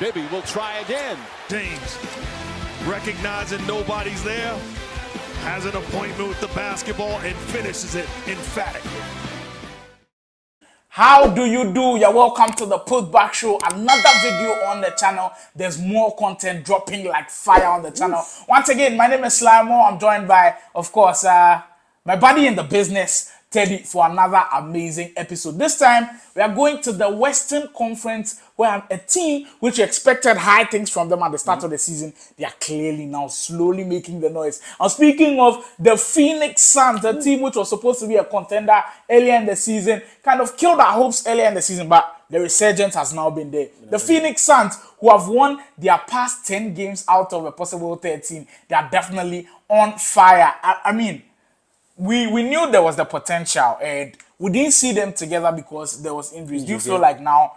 Bibby will try again. James, recognizing nobody's there, has an appointment with the basketball and finishes it emphatically. How do you do? You're welcome to the Putback Show. Another video on the channel. There's more content dropping like fire on the channel. Once again, my name is Slimo. I'm joined by, of course, my buddy in the business, Teddy, for another amazing episode. This time, we are going to the Western Conference, where a team which expected high things from them at the start of the season, they are clearly now slowly making the noise. I'm speaking of the Phoenix Suns, the team which was supposed to be a contender earlier in the season, kind of killed our hopes earlier in the season, but the resurgence has now been there. The Phoenix Suns, who have won their past 10 games out of a possible 13, they are definitely on fire. I mean, we knew there was the potential, and we didn't see them together because there was injuries. Do you feel like now,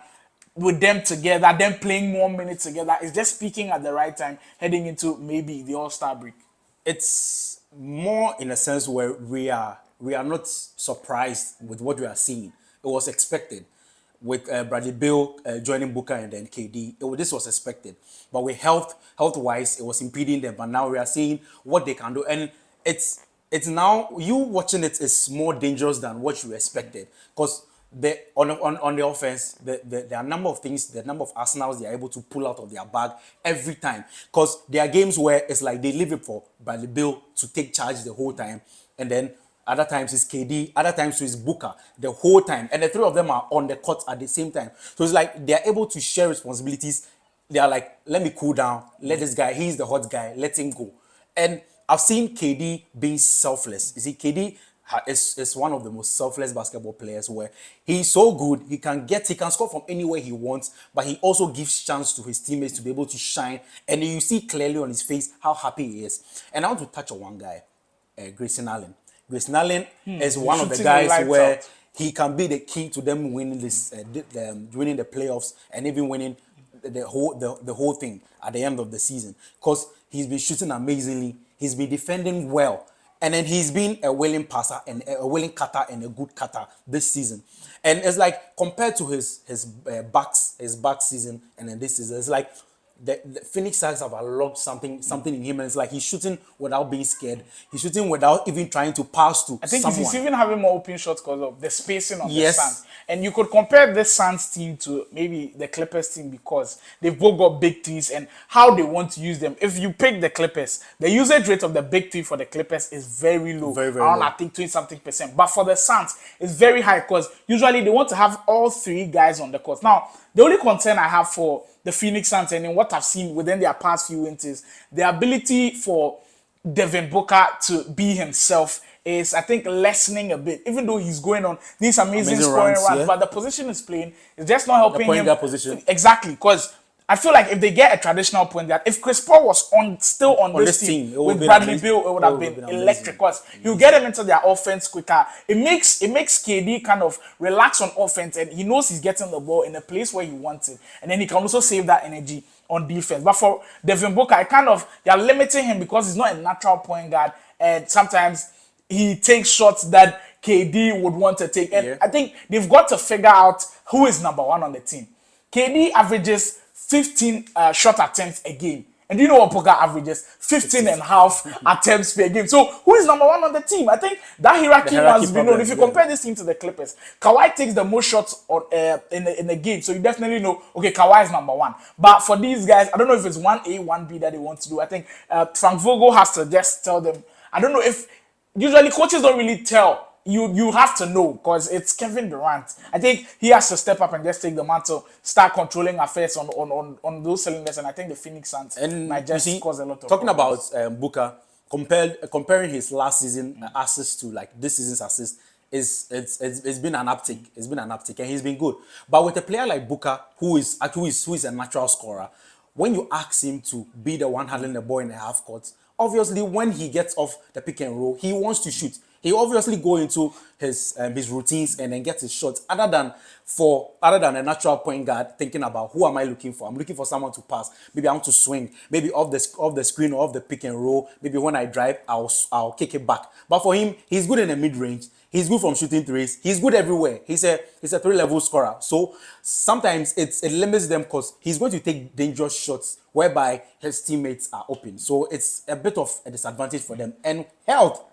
with them together, them playing more minutes together, is just speaking at the right time, heading into maybe the All-Star break? It's more in a sense where we are not surprised with what we are seeing. It was expected with Bradley Beal joining Booker and then KD. This was expected, but with health-wise, it was impeding them. But now we are seeing what they can do, and it's now you watching it is more dangerous than what you expected, because on the offense, there are a number of things, the number of arsenals they are able to pull out of their bag every time. Because there are games where it's like they leave it for Bradley Beal to take charge the whole time, and then other times it's KD, other times it's Booker the whole time, and the three of them are on the court at the same time. So it's like they are able to share responsibilities. They are like, let me cool down, let this guy, he's the hot guy, let him go. And I've seen KD being selfless. You see, KD is one of the most selfless basketball players, where he's so good, he can score from anywhere he wants, but he also gives chance to his teammates to be able to shine. And you see clearly on his face how happy he is. And I want to touch on one guy, Grayson Allen. Grayson Allen is one of the guys where he can be the key to them winning winning the playoffs and even winning the whole thing at the end of the season, because he's been shooting amazingly. He's been defending well, and then he's been a willing passer and a willing cutter and a good cutter this season. And it's like, compared to his back season and then this season, it's like the Phoenix Suns have unlocked something in him, and it's like he's shooting without being scared. He's shooting without even trying to pass to I think someone. he's even having more open shots because of the spacing of the Suns. And you could compare this Suns team to maybe the Clippers team, because they've both got big threes and how they want to use them. If you pick the Clippers, the usage rate of the big three for the Clippers is very low. Very, very around, low. I think 20-something%. But for the Suns, it's very high, because usually they want to have all three guys on the court. Now, the only concern I have for the Phoenix Suns, and in what I've seen within their past few wins, is the ability for Devin Booker to be himself is, I think, lessening a bit, even though he's going on these amazing scoring runs. Yeah. But the position he's playing is just not helping him. Point guard position. Exactly, because I feel like if they get a traditional point guard, if Chris Paul was still on this team with Bradley Beal, it would have been electric, because you get him into their offense quicker. It makes KD kind of relax on offense, and he knows he's getting the ball in a place where he wants it, and then he can also save that energy on defense. But for Devin Booker, they are limiting him because he's not a natural point guard, and sometimes he takes shots that KD would want to take. And I think they've got to figure out who is number one on the team. KD averages 15 shot attempts a game. And do you know what Booker averages? 15 and a half attempts per game. So who is number one on the team? I think that hierarchy must be known. If you compare this team to the Clippers, Kawhi takes the most shots in the game. So you definitely know, okay, Kawhi is number one. But for these guys, I don't know if it's 1A, 1B that they want to do. I think Frank Vogel has to just tell them. I don't know if... Usually coaches don't really tell. You have to know, because it's Kevin Durant. I think he has to step up and just take the mantle, start controlling affairs on those cylinders, and I think the Phoenix Suns might just cause a lot of talking problems. about Booker, comparing his last season assists to like this season's assist, it's been an uptick. It's been an uptick, and he's been good. But with a player like Booker, who is a natural scorer, when you ask him to be the one handling the ball in the half court, obviously when he gets off the pick and roll, he wants to shoot. He obviously go into his routines and then get his shots. Other than a natural point guard thinking about, who am I looking for? I'm looking for someone to pass. Maybe I want to swing. Maybe off the screen or off the pick and roll. Maybe when I drive, I'll kick it back. But for him, he's good in the mid range. He's good from shooting threes. He's good everywhere. He's a 3-level scorer. So sometimes it limits them because he's going to take dangerous shots whereby his teammates are open. So it's a bit of a disadvantage for them. And health.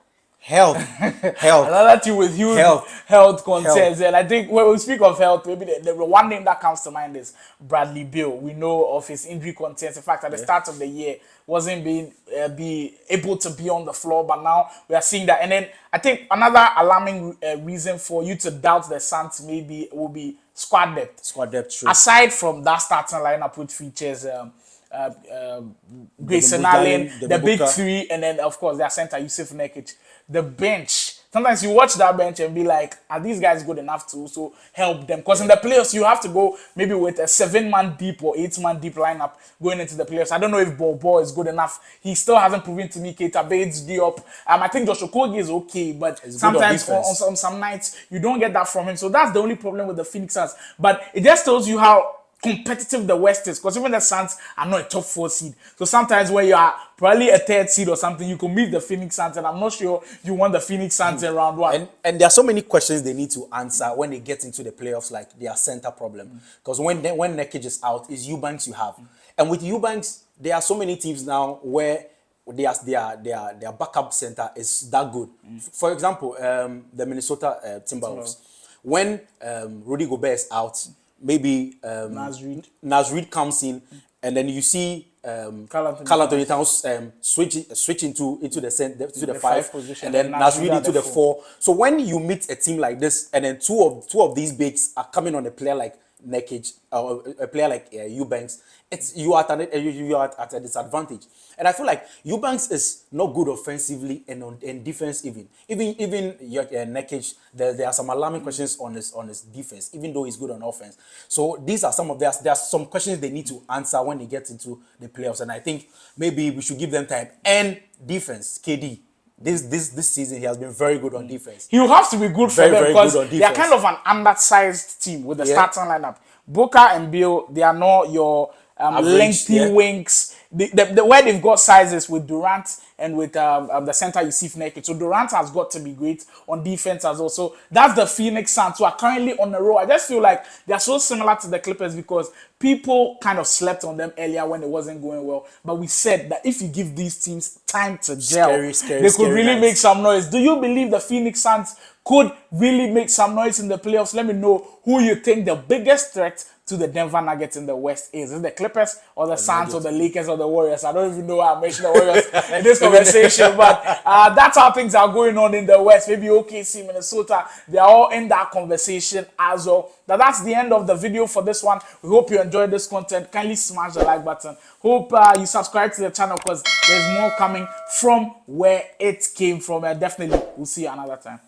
Another team with huge health concerns. And I think when we speak of health, maybe the one name that comes to mind is Bradley Beal. We know of his injury concerns. In fact, at the start of the year, wasn't being be able to be on the floor, but now we are seeing that. And then I think another alarming reason for you to doubt the Suns maybe will be squad depth. Squad depth, true. Aside from that starting lineup, which features Grayson Allen, the big three, and then of course their center Yusuf Nurkic. The bench. Sometimes you watch that bench and be like, are these guys good enough to also help them? Because in the playoffs, you have to go maybe with a 7-man deep or 8-man deep lineup going into the playoffs. I don't know if Bobo is good enough. He still hasn't proven to me. Keita Bates, Diop. I think Josh Okogie is okay, but sometimes on some nights, you don't get that from him. So that's the only problem with the Phoenix Suns. But it just tells you how competitive the West is, because even the Suns are not a top 4 seed. So sometimes when you are probably a 3rd seed or something, you can meet the Phoenix Suns, and I'm not sure you want the Phoenix Suns in round 1. And there are so many questions they need to answer when they get into the playoffs, like their center problem. Because when Nurkic is out, it's Eubanks you have. And with Eubanks, there are so many teams now where their backup center is that good. For example, the Minnesota Timberwolves. When Rudy Gobert is out, maybe Naz Reid comes in, and then you see Karl Anthony Towns switch into the 5 position, and then Naz Reid into the 4. So when you meet a team like this, and then two of these bigs are coming on a player like Nurkic or a player like Eubanks, you are at a disadvantage. And I feel like Eubanks is not good offensively and on defense even Nurkic. There are some alarming questions on his defense, even though he's good on offense. So these are there are some questions they need to answer when they get into the playoffs. And I think maybe we should give them time. And defense, KD. This season he has been very good on defense. He will have to be good for them because they are kind of an undersized team with the starting lineup. Booker and Bill, they are not your lengthy wings. The way they've got sizes with Durant and with the center Yusuf Nurkic. So Durant has got to be great on defense as well. So that's the Phoenix Suns who are currently on the roll. I just feel like they're so similar to the Clippers because people kind of slept on them earlier when it wasn't going well. But we said that if you give these teams time to gel, they could really make some noise. Do you believe the Phoenix Suns could really make some noise in the playoffs? Let me know who you think the biggest threat to the Denver Nuggets in the West is. Is it the Clippers or the Suns or the Lakers or the Warriors? I don't even know why I mentioned the Warriors in this conversation, but that's how things are going on in the West. Maybe OKC, Minnesota, they're all in that conversation as well. That's the end of the video for this one. We hope you enjoyed this content. Kindly smash the like button. Hope you subscribe to the channel because there's more coming from where it came from. Definitely, we'll see you another time.